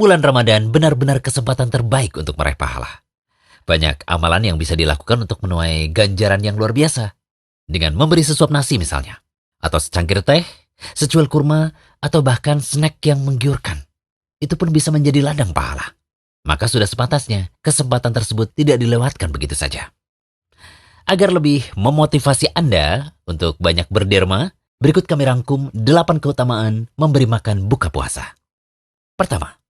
Bulan Ramadan benar-benar kesempatan terbaik untuk meraih pahala. Banyak amalan yang bisa dilakukan untuk menuai ganjaran yang luar biasa. Dengan memberi sesuap nasi misalnya, atau secangkir teh, secuil kurma, atau bahkan snack yang menggiurkan. Itu pun bisa menjadi ladang pahala. Maka sudah sepantasnya kesempatan tersebut tidak dilewatkan begitu saja. Agar lebih memotivasi Anda untuk banyak berderma, berikut kami rangkum 8 keutamaan memberi makan buka puasa. Pertama,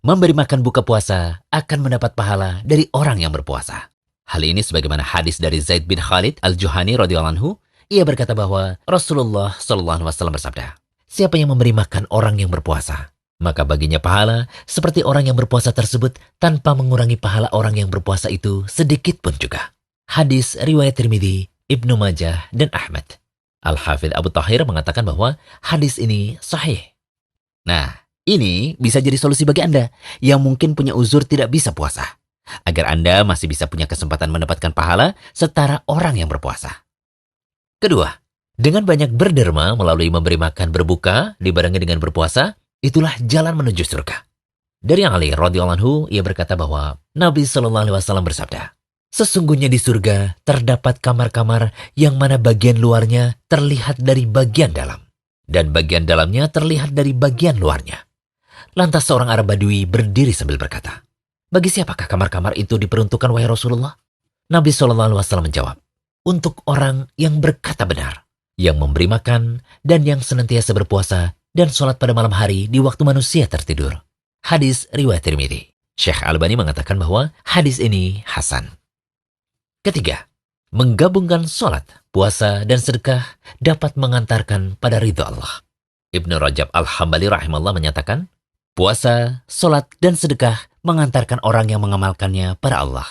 memberi makan buka puasa akan mendapat pahala dari orang yang berpuasa. Hal ini sebagaimana hadis dari Zaid bin Khalid al-Juhani radhiyallahu anhu, ia berkata bahwa Rasulullah SAW bersabda, siapa yang memberi makan orang yang berpuasa, maka baginya pahala seperti orang yang berpuasa tersebut tanpa mengurangi pahala orang yang berpuasa itu sedikit pun juga. Hadis riwayat Tirmidzi, Ibnu Majah, dan Ahmad. Al-Hafidz Abu Thahir mengatakan bahwa hadis ini sahih. Nah, ini bisa jadi solusi bagi Anda yang mungkin punya uzur tidak bisa puasa, agar Anda masih bisa punya kesempatan mendapatkan pahala setara orang yang berpuasa. Kedua, dengan banyak berderma melalui memberi makan berbuka dibarengi dengan berpuasa, itulah jalan menuju surga. Dari Ali radhiyallahu anhu, ia berkata bahwa Nabi SAW bersabda, sesungguhnya di surga terdapat kamar-kamar yang mana bagian luarnya terlihat dari bagian dalam, dan bagian dalamnya terlihat dari bagian luarnya. Lantas seorang Arab Badui berdiri sambil berkata, bagi siapakah kamar-kamar itu diperuntukkan wahai Rasulullah? Nabi SAW menjawab, untuk orang yang berkata benar, yang memberi makan, dan yang senantiasa berpuasa, dan sholat pada malam hari di waktu manusia tertidur. Hadis riwayat Tirmidzi. Syekh Albani mengatakan bahwa hadis ini hasan. Ketiga, menggabungkan sholat, puasa, dan sedekah dapat mengantarkan pada ridha Allah. Ibnu Rajab Al-Hambali rahimahullah menyatakan, puasa, sholat, dan sedekah mengantarkan orang yang mengamalkannya pada Allah.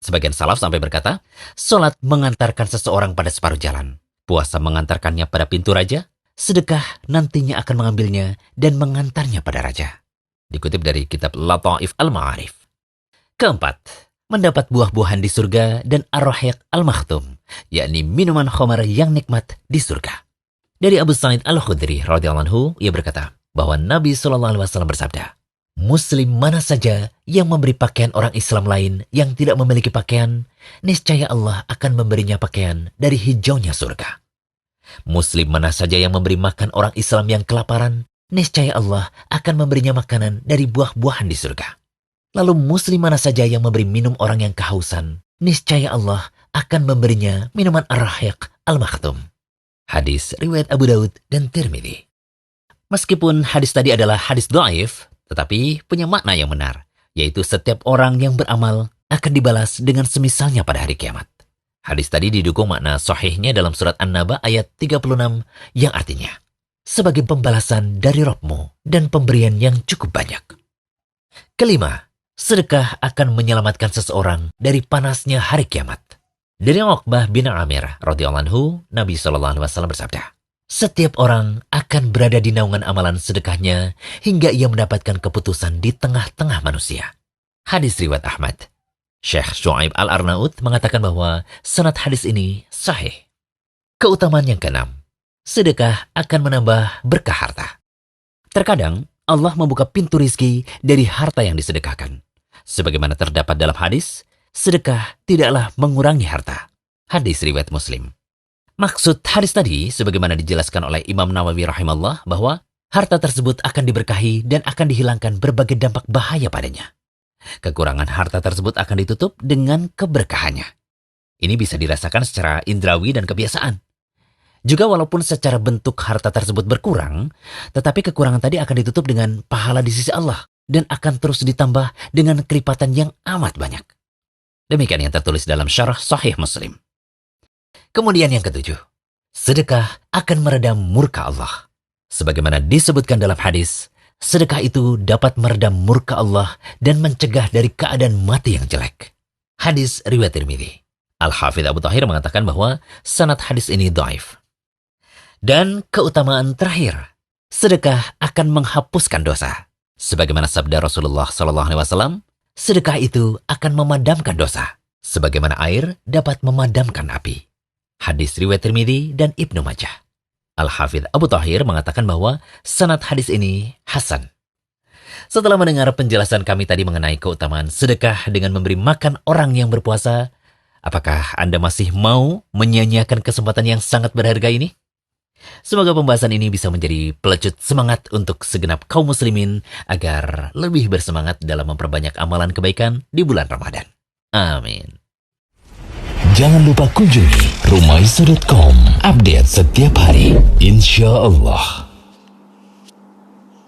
Sebagian salaf sampai berkata, sholat mengantarkan seseorang pada separuh jalan, puasa mengantarkannya pada pintu raja, sedekah nantinya akan mengambilnya dan mengantarnya pada raja. Dikutip dari kitab Lataif Al-Ma'arif. Keempat, mendapat buah-buahan di surga dan ar-rahiq al-makhtum, yakni minuman khamar yang nikmat di surga. Dari Abu Sa'id Al-Khudri radhiyallahu anhu, ia berkata bahwa Nabi SAW bersabda, Muslim mana saja yang memberi pakaian orang Islam lain yang tidak memiliki pakaian, niscaya Allah akan memberinya pakaian dari hijaunya surga. Muslim mana saja yang memberi makan orang Islam yang kelaparan, niscaya Allah akan memberinya makanan dari buah-buahan di surga. Lalu Muslim mana saja yang memberi minum orang yang kehausan, niscaya Allah akan memberinya minuman ar-rahiq al-makhtum. Hadis riwayat Abu Daud dan Tirmidzi. Meskipun hadis tadi adalah hadis dhaif, tetapi punya makna yang benar, yaitu setiap orang yang beramal akan dibalas dengan semisalnya pada hari kiamat. Hadis tadi didukung makna sahihnya dalam surat An-Naba ayat 36 yang artinya, sebagai pembalasan dari Rabbmu dan pemberian yang cukup banyak. Kelima, sedekah akan menyelamatkan seseorang dari panasnya hari kiamat. Dari Uqbah bin Amir radhiyallahu anhu, Nabi SAW bersabda, setiap orang akan berada di naungan amalan sedekahnya hingga ia mendapatkan keputusan di tengah-tengah manusia. Hadis riwayat Ahmad. Syekh Syu'aib Al-Arnaud mengatakan bahwa sanad hadis ini sahih. Keutamaan yang keenam, sedekah akan menambah berkah harta. Terkadang Allah membuka pintu rizki dari harta yang disedekahkan. Sebagaimana terdapat dalam hadis, sedekah tidaklah mengurangi harta. Hadis riwayat Muslim. Maksud hadis tadi, sebagaimana dijelaskan oleh Imam Nawawi rahimahullah, bahwa harta tersebut akan diberkahi dan akan dihilangkan berbagai dampak bahaya padanya. Kekurangan harta tersebut akan ditutup dengan keberkahannya. Ini bisa dirasakan secara indrawi dan kebiasaan. Juga walaupun secara bentuk harta tersebut berkurang, tetapi kekurangan tadi akan ditutup dengan pahala di sisi Allah dan akan terus ditambah dengan kelipatan yang amat banyak. Demikian yang tertulis dalam Syarah Sahih Muslim. Kemudian yang ketujuh, sedekah akan meredam murka Allah. Sebagaimana disebutkan dalam hadis, sedekah itu dapat meredam murka Allah dan mencegah dari keadaan mati yang jelek. Hadis riwayat Tirmidzi. Al-Hafidz Abu Thahir mengatakan bahwa sanad hadis ini dhaif. Dan keutamaan terakhir, sedekah akan menghapuskan dosa. Sebagaimana sabda Rasulullah SAW, sedekah itu akan memadamkan dosa, sebagaimana air dapat memadamkan api. Hadis riwayat Tirmidzi dan Ibnu Majah. Al-Hafidz Abu Thahir mengatakan bahwa sanad hadis ini hasan. Setelah mendengar penjelasan kami tadi mengenai keutamaan sedekah dengan memberi makan orang yang berpuasa, apakah Anda masih mau menyia-nyiakan kesempatan yang sangat berharga ini? Semoga pembahasan ini bisa menjadi pelecut semangat untuk segenap kaum muslimin agar lebih bersemangat dalam memperbanyak amalan kebaikan di bulan Ramadan. Amin. Jangan lupa kunjungi rumaiso.com, update setiap hari, insya Allah.